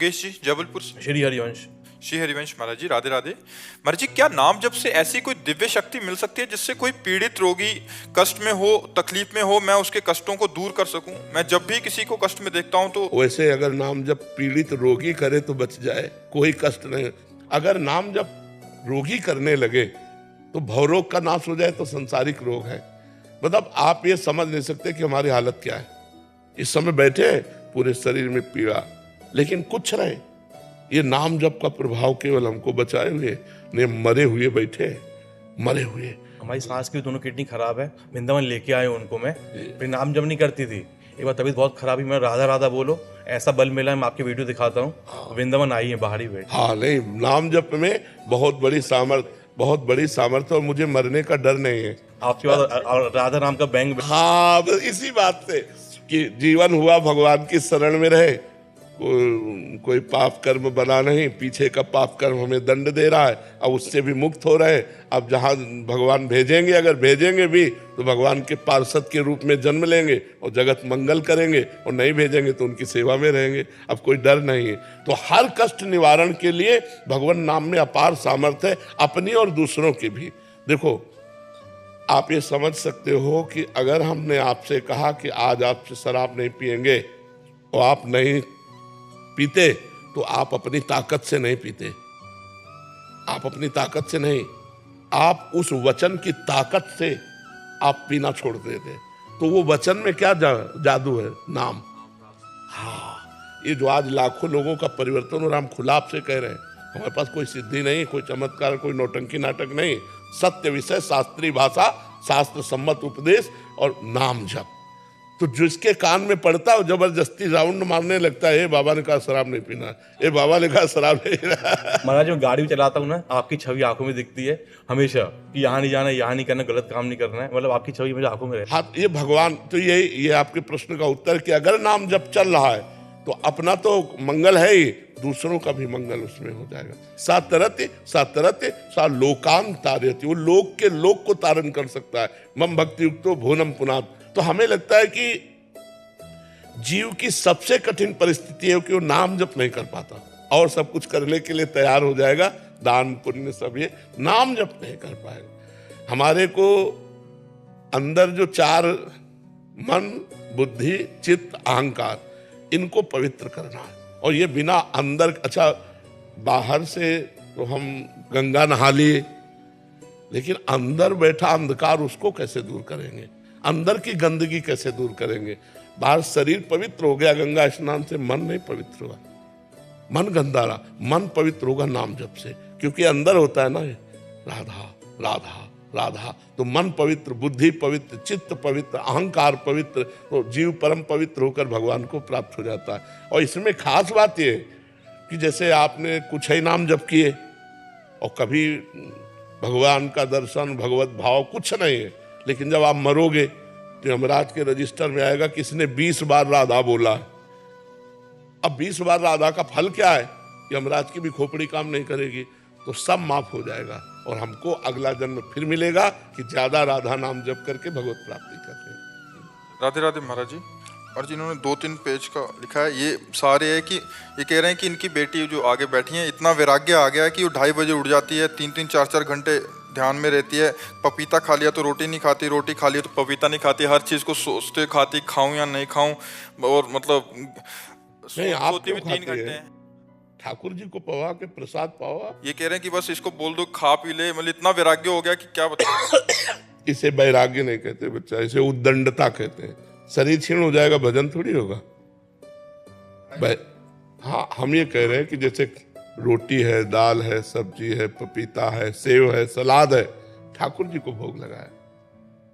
योगेश जी जबलपुर से। श्री हरिवंश। श्री हरिवंश महाराज जी, राधे राधे। महाराज जी, क्या नाम जप से ऐसी कोई दिव्य शक्ति मिल सकती है जिससे कोई पीड़ित रोगी कष्ट में हो, तकलीफ में हो, मैं उसके कष्टों को दूर कर सकूं? मैं जब भी किसी को कष्ट में देखता हूं तो वैसे अगर नाम जप पीड़ित रोगी करे तो बच जाए, कोई कष्ट नहीं। अगर नाम जप रोगी करने लगे तो भवरोग का नाश हो जाए तो संसारिक रोग है। मतलब आप ये समझ नहीं सकते कि हमारी हालत क्या है। इस समय बैठे पूरे शरीर में पीड़ा, लेकिन कुछ रहे, ये नाम जप का प्रभाव केवल हमको बचाए हुए, ने मरे हुए बैठे, मरे हुए। हमारी सास की दोनों किडनी खराब है, वृंदावन लेके आए उनको मैं, फिर नाम जब नहीं करती थी। एक बार तबीयत बहुत खराब ही, मैं राधा राधा बोलो, ऐसा बल मिला है, मैं आपकी वीडियो दिखाता हूँ। वृंदावन आई है, बाहर ही बैठ। हाँ, नहीं, नाम जप में बहुत बड़ी सामर्थ्य और मुझे मरने का डर नहीं है। आपके बाद राधा नाम का बैंक। हाँ, बस इसी बात से कि जीवन हुआ भगवान की शरण में रहे, कोई पाप कर्म बना नहीं, पीछे का पाप कर्म हमें दंड दे रहा है, अब उससे भी मुक्त हो रहे। अब जहाँ भगवान भेजेंगे, अगर भेजेंगे भी तो भगवान के पार्षद के रूप में जन्म लेंगे और जगत मंगल करेंगे, और नहीं भेजेंगे तो उनकी सेवा में रहेंगे। अब कोई डर नहीं है। तो हर कष्ट निवारण के लिए भगवान नाम में अपार सामर्थ्य है, अपनी और दूसरों की भी। देखो, आप ये समझ सकते हो कि अगर हमने आपसे कहा कि आज आपसे शराब नहीं पिएंगे और आप नहीं पीते, तो आप अपनी ताकत से नहीं पीते, आप अपनी ताकत से नहीं, आप उस वचन की ताकत से आप पीना छोड़ देते। तो वो वचन में क्या जादू है? नाम। हाँ, ये जो आज लाखों लोगों का परिवर्तन, और हम खुला आपसे कह रहे हैं, हमारे पास कोई सिद्धि नहीं, कोई चमत्कार, कोई नौटंकी नाटक नहीं, सत्य विषय, शास्त्रीय भाषा, शास्त्र सम्मत उपदेश और नाम जप। तो जिसके कान में पड़ता है जबरदस्ती राउंड मारने लगता है, बाबा ने कहा शराब नहीं पीना, ये बाबा ने कहा शराब नहीं पीना। महाराज, मैं गाड़ी भी चलाता हूँ ना, आपकी छवि आंखों में दिखती है हमेशा कि यहाँ नहीं जाना, यहाँ नहीं करना, गलत काम नहीं करना है, मतलब आपकी छवि मुझे आंखों में रहती है। हाँ, ये भगवान, तो ये आपके प्रश्न का उत्तर कि अगर नाम जब चल रहा है तो अपना तो मंगल है ही, दूसरों का भी मंगल उसमें हो जाएगा। सातरते सा लोकांग तारयति, वो लोक के लोक को तारण कर सकता है। मम भक्ति युक्तो भुवनम पुनात्। तो हमें लगता है कि जीव की सबसे कठिन परिस्थिति है कि वो नाम जप नहीं कर पाता, और सब कुछ करने के लिए तैयार हो जाएगा, दान पुण्य सब, ये नाम जप नहीं कर पाएगा। हमारे को अंदर जो चार मन, बुद्धि, चित्त, अहंकार, इनको पवित्र करना है। और ये बिना अंदर, अच्छा बाहर से तो हम गंगा नहा लिए, लेकिन अंदर बैठा अंधकार उसको कैसे दूर करेंगे? अंदर की गंदगी कैसे दूर करेंगे? बाहर शरीर पवित्र हो गया गंगा स्नान से, मन नहीं पवित्र हुआ, मन गंदा रहा। मन पवित्र होगा नाम जप से, क्योंकि अंदर होता है ना राधा राधा राधा। तो मन पवित्र, बुद्धि पवित्र, चित्त पवित्र, अहंकार पवित्र, तो जीव परम पवित्र होकर भगवान को प्राप्त हो जाता है। और इसमें खास बात ये कि जैसे आपने कुछ ही नाम जप किए और कभी भगवान का दर्शन, भगवत भाव कुछ नहीं है, लेकिन जब आप मरोगे तो यमराज के रजिस्टर में आएगा कि इसने 20 बार राधा बोला। अब 20 बार राधा का फल क्या है? यमराज की भी खोपड़ी काम नहीं करेगी, तो सब माफ हो जाएगा और हमको अगला जन्म फिर मिलेगा कि ज्यादा राधा नाम जप करके भगवत प्राप्ति करते। राधे राधे महाराज जी। और जिन्होंने 2-3 पेज का लिखा है, ये सारे है कि ये कह रहे हैं कि इनकी बेटी जो आगे बैठी है, इतना वैराग्य आ गया है कि वो 2:30 बजे उठ जाती है, 3-3, 4-4 घंटे ध्यान में रहती है। पपीता खा लिया तो रोटी नहीं खाती, रोटी खा लिया तो पपीता नहीं खाती, हर चीज़ को सोचते खाती, खाऊं या नहीं खाऊं, और मतलब सोती भी 3 घंटे हैं। ठाकुर जी को पवा के प्रसाद पावा। ये कह रहे हैं कि बस इसको बोल दो खा पी ले, मतलब इतना वैराग्य हो गया कि क्या बताऊं। इसे वैराग्य नहीं कहते बच्चा, इसे उद्दंडता कहते हैं। शरीर क्षीण हो जाएगा, भजन थोड़ी होगा। हाँ, हम ये कह रहे हैं कि जैसे रोटी है, दाल है, सब्जी है, पपीता है, सेव है, सलाद है, ठाकुर जी को भोग लगाया,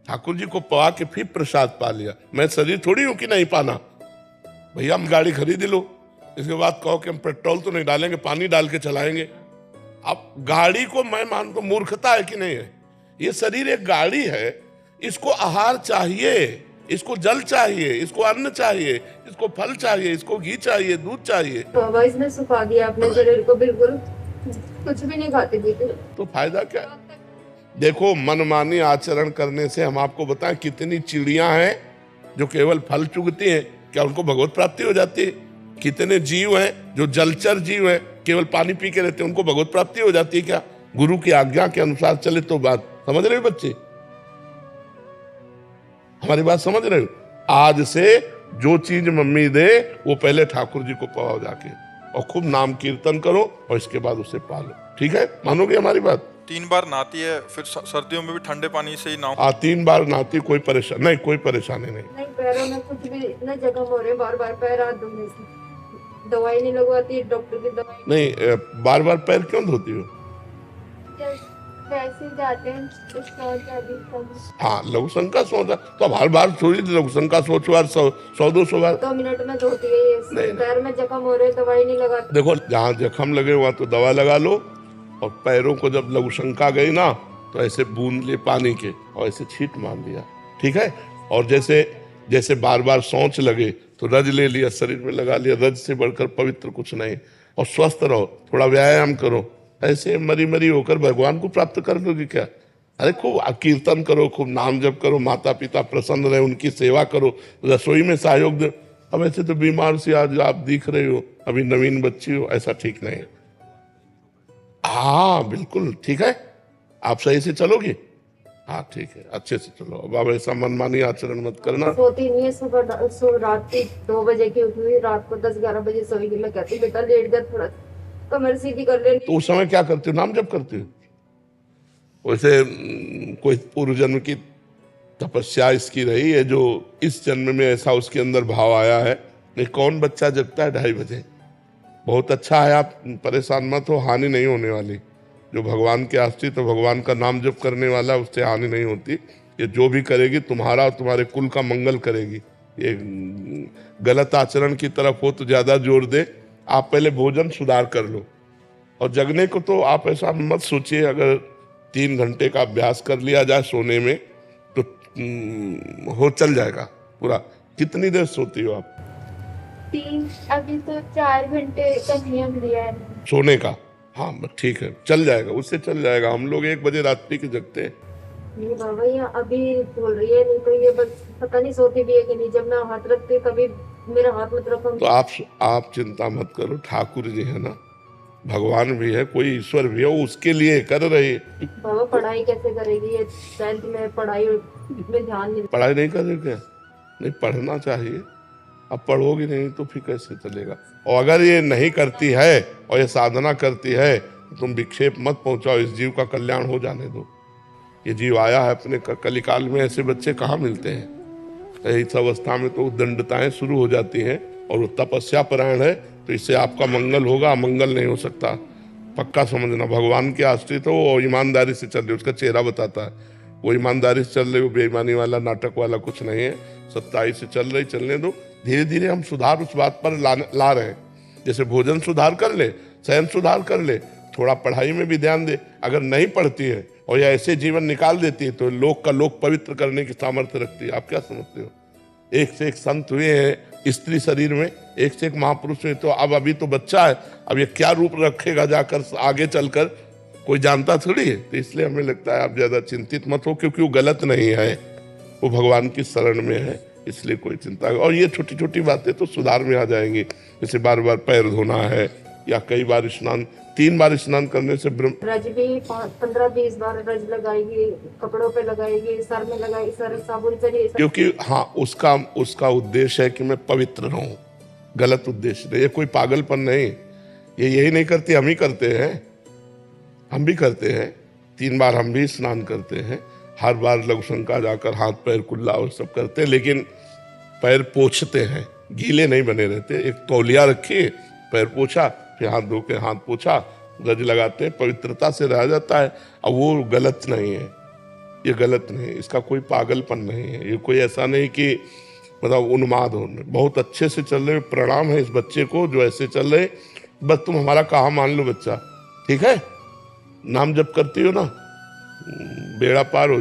ठाकुर जी को पवा के फिर प्रसाद पा लिया। मैं शरीर थोड़ी हूं कि नहीं पाना। भैया हम गाड़ी खरीद लो, इसके बाद कहो कि हम पेट्रोल तो नहीं डालेंगे, पानी डाल के चलाएंगे। अब गाड़ी को मैं मानता हूं मूर्खता है कि नहीं है? ये शरीर एक गाड़ी है, इसको आहार चाहिए, इसको जल चाहिए, इसको अन्न चाहिए, इसको फल चाहिए, इसको घी चाहिए, दूध चाहिए। बाबा इसने सुखा दिया अपने शरीर को, बिल्कुल कुछ भी नहीं खाते पीते। तो फायदा क्या? देखो, मनमानी आचरण करने से हम आपको बताएं कितनी चिड़ियां हैं जो केवल फल चुगती हैं, क्या उनको भगवत प्राप्ति हो जाती है? कितने जीव हैं जो जलचर जीव हैं, केवल पानी पी के रहते हैं, उनको भगवत प्राप्ति हो जाती है क्या? गुरु की आज्ञा के अनुसार चले तो बात समझ रहे हो बच्चे? हमारी बात समझ रहे हो? आज से जो चीज मम्मी दे वो पहले ठाकुर जी को पवाओ जाके, और खूब नाम कीर्तन करो, और इसके बाद उसे पालो। ठीक है, मानोगे हमारी बात? 3 बार नहाती है, फिर सर्दियों में भी ठंडे पानी से ही नहाओ। 3 बार नहाती, कोई परेशानी नहीं, कोई परेशानी नहीं। नहीं, पैरों में कुछ भी इतना जख्म हो रहे हैं, बार बार पैर हाथ धोने से। दवाई नहीं लगवाती, डॉक्टर की दवाई नहीं, बार बार पैर क्यों धोती हो? वैसे जाते हैं तो सोच जाती हूँ। हाँ, लघु शंका सोचा तो अब हर बार थोड़ी लघु शंका सोचो, बार 100-200 बार। 2 मिनट में धोती है ये। नहीं। पैर में जख्म हो रहे, दवाई नहीं लगाती। देखो, जहाँ जख्म लगे वहां तो दवा लगा लो, और पैरों को जब लघु शंका गई ना तो ऐसे बूंद लिए पानी के और ऐसे छींट मार लिया। ठीक है, और जैसे जैसे बार बार सोच लगे तो रज ले लिया, शरीर में लगा लिया। रज से बढ़कर पवित्र कुछ नहीं। और स्वस्थ रहो, थोड़ा व्यायाम करो, ऐसे मरी मरी होकर भगवान को प्राप्त कर लोगे क्या? अरे खूब कीर्तन करो, खूब नाम जप करो, माता पिता प्रसन्न रहे, उनकी सेवा करो, रसोई में सहयोग दो। अब ऐसे तो बीमार से आज आप दिख रहे हो, अभी नवीन बच्ची हो, ऐसा ठीक नहीं है। हाँ बिल्कुल ठीक है, आप सही से चलोगे? हाँ ठीक है, अच्छे से चलो। अब ऐसा मनमानी आचरण मत करना। सोती नहीं है, रात की 2 बजे की उठी हुई, रात को 10-11 बजे सोएगी। मैं कहती बेटा लेट जा, थोड़ा कमर सीधी कर ले। तो उस समय क्या करते हो? नाम जप करते हो? वैसे कोई पूर्व जन्म की तपस्या इसकी रही है जो इस जन्म में ऐसा उसके अंदर भाव आया है। नहीं, कौन बच्चा जगता है 2:30 बजे? बहुत अच्छा है, आप परेशान मत हो, हानि नहीं होने वाली। जो भगवान के आश्रित तो भगवान का नाम जप करने वाला, उससे हानि नहीं होती। ये जो भी करेगी तुम्हारा और तुम्हारे कुल का मंगल करेगी। ये गलत आचरण की तरफ हो तो ज्यादा जोर दे। आप पहले भोजन सुधार कर लो, और जगने को तो आप ऐसा मत सोचिए। अगर 3 घंटे का अभ्यास कर लिया जाए सोने में तो हो चल जाएगा पूरा। कितनी देर सोती हो आप? 3, अभी तो 4 घंटे का नियम दिया है सोने का? हाँ ठीक है, चल जाएगा, उससे चल जाएगा। हम लोग 1 बजे रात्रि के जगते हैं। नहीं बाबा, ये अभी बोल रही है, नहीं तो ये बस पता नहीं सोती भी है कि नहीं। जब मैं हाथ रखती हूँ कभी मेरा हाथ मत रखो। तो आप चिंता मत करो, ठाकुर जी है ना, भगवान भी है, कोई ईश्वर भी है, उसके लिए कर रहे। बाबा पढ़ाई कैसे करेगी ये? 10th में पढ़ाई में ध्यान नहीं। पढ़ाई नहीं कर रहे क्या? नहीं, पढ़ना चाहिए। अब पढ़ोगे नहीं तो फिर कैसे चलेगा? और अगर ये नहीं करती है और ये साधना करती है तो तुम विक्षेप मत पहुंचाओ, इस जीव का कल्याण हो जाने दो। ये जीव आया है अपने कलिकाल में, ऐसे बच्चे कहाँ मिलते हैं? इस अवस्था में तो दंडताएं शुरू हो जाती हैं, और वो तपस्या परायण है, तो इससे आपका मंगल होगा, अमंगल नहीं हो सकता। पक्का समझना, भगवान के आश्रित हो और ईमानदारी से चल रहे, उसका चेहरा बताता है। वो ईमानदारी से चल रहे, वो बेईमानी वाला नाटक वाला कुछ नहीं है। सच्चाई से चल रही, चलने दो। धीरे धीरे हम सुधार उस बात पर ला रहे हैं। जैसे भोजन सुधार कर ले, शयन सुधार कर ले, थोड़ा पढ़ाई में भी ध्यान दे। अगर नहीं पढ़ती है और या ऐसे जीवन निकाल देती है तो लोक का लोक पवित्र करने की सामर्थ्य रखती है। आप क्या समझते हो? एक से एक संत हुए हैं स्त्री शरीर में, एक से एक महापुरुष हुए। तो अब अभी तो बच्चा है, अब ये क्या रूप रखेगा जाकर आगे चलकर, कोई जानता थोड़ी है। तो इसलिए हमें लगता है आप ज्यादा चिंतित मत हो, क्योंकि वो गलत नहीं है, वो भगवान की शरण में है, इसलिए कोई चिंता। और ये छोटी छोटी बातें तो सुधार में आ जाएंगी। जैसे बार बार पैर धोना है, या कई बार स्नान, 3 बार स्नान करने से रज भी 15-20 बार रज लगाएगी, कपड़ों पे लगाएगी, सर में लगाएगी, सर साबुन से। क्योंकि हाँ, उसका उद्देश्य है कि मैं पवित्र रहूं। गलत उद्देश्य नहीं, ये कोई पागलपन नहीं। ये यही नहीं करती, हम ही करते हैं, हम भी करते हैं। 3 बार हम भी स्नान करते हैं। हर बार लघु शंका जाकर हाथ पैर कुल्ला और सब करते हैं, लेकिन पैर पोंछते हैं, गीले नहीं बने रहते। एक तौलिया रखिए, पैर पोछा, फिर हाथ धो के हाथ पोछा, रज लगाते हैं, पवित्रता से रह जाता है। अब वो गलत नहीं है, ये गलत नहीं, इसका कोई पागलपन नहीं है। ये कोई ऐसा नहीं कि मतलब उन्माद हो। बहुत अच्छे से चल रहे। प्रणाम है इस बच्चे को जो ऐसे चल रहे। बस तुम हमारा कहा मान लो बच्चा, ठीक है? नाम जप करती हो ना, बेड़ा पार हो